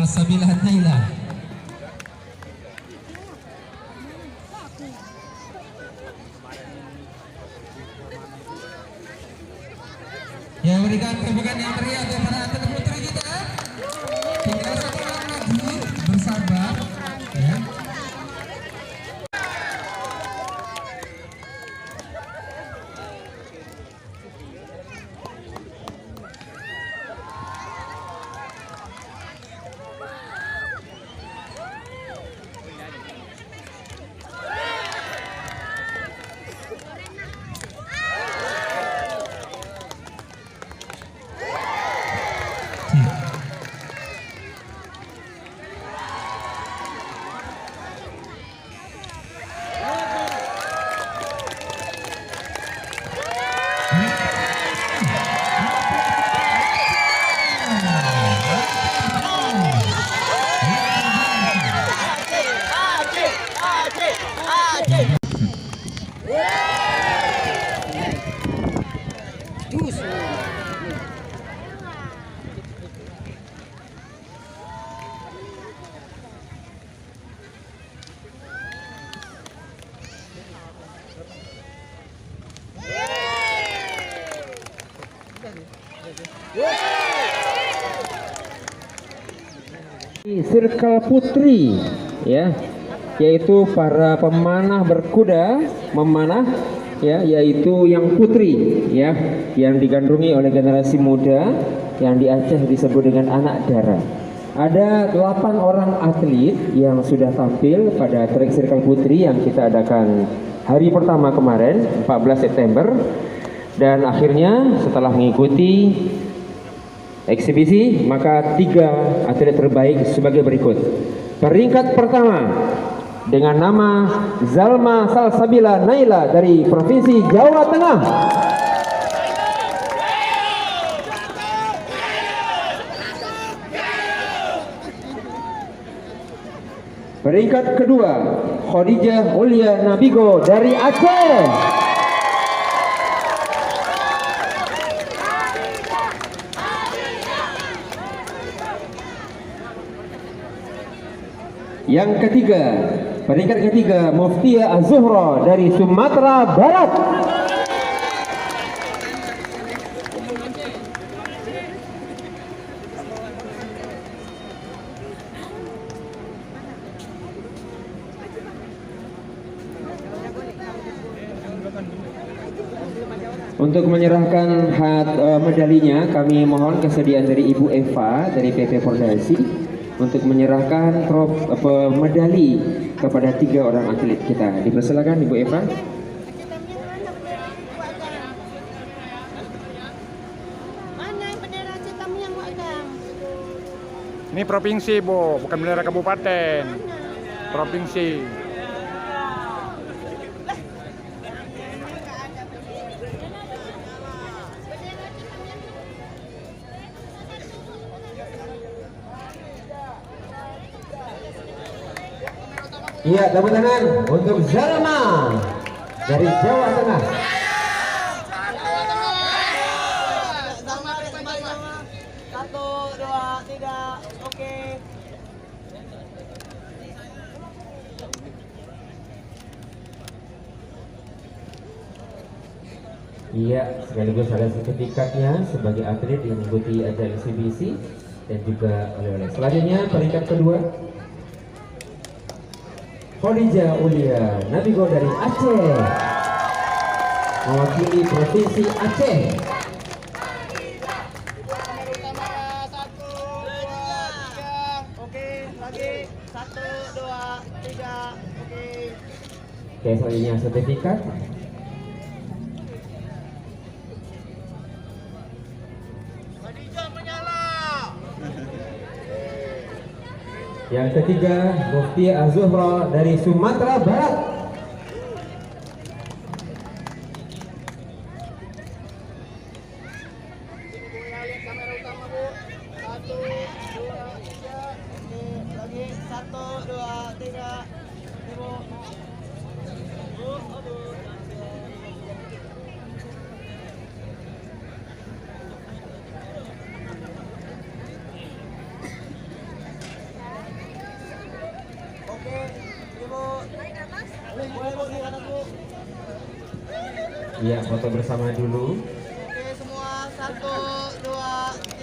Salsabilah Naila. Ya, berikan tepukan yang meriah kepada atlet putri kita. Tinggal satu orang lagi, bersabar ya. Sirkel putri ya, yaitu para pemanah berkuda memanah ya, yaitu yang putri ya, yang digandrungi oleh generasi muda yang di Aceh disebut dengan anak dara. Ada 8 orang atlet yang sudah tampil pada trek sirkel putri yang kita adakan hari pertama kemarin 14 September, dan akhirnya setelah mengikuti eksibisi, maka 3 atlet terbaik sebagai berikut. Peringkat pertama dengan nama Zalma Salsabila Naila dari Provinsi Jawa Tengah. Peringkat kedua Khadijah Ulia Nabigo dari Aceh. Yang ketiga, peringkat ketiga Muftia Az-Zuhra dari Sumatera Barat. Untuk menyerahkan medalinya, kami mohon kesediaan dari Ibu Eva dari PP Pordasi untuk menyerahkan medali kepada 3 orang atlet kita. Dipersilakan Ibu Eva. Mana bendera Citam yang megang? Ini provinsi, Bu, bukan bendera kabupaten. Provinsi. Iya, tepuk tangan untuk Zalma dari Jawa Tengah. Satu, dua, tiga, oke. Iya, sekaligus ada sertifikatnya sebagai atlet yang mengikuti ajang eksibisi dan juga oleh-oleh. Selanjutnya peringkat kedua Khadijah Ulia Nabigo dari Aceh, mewakili Provinsi Aceh. Satu, dua, tiga, oke. Lagi, satu, dua, tiga, oke. Oke, selanjutnya sertifikat. Yang ketiga, Muftia Az-Zuhra dari Sumatera Barat. Kamera utama, Bu. Satu, dua, tiga. Oke, lagi. Satu, dua, tiga. Ibu. Bu, Bu. Ya, foto bersama dulu. Oke semua, 1, 2,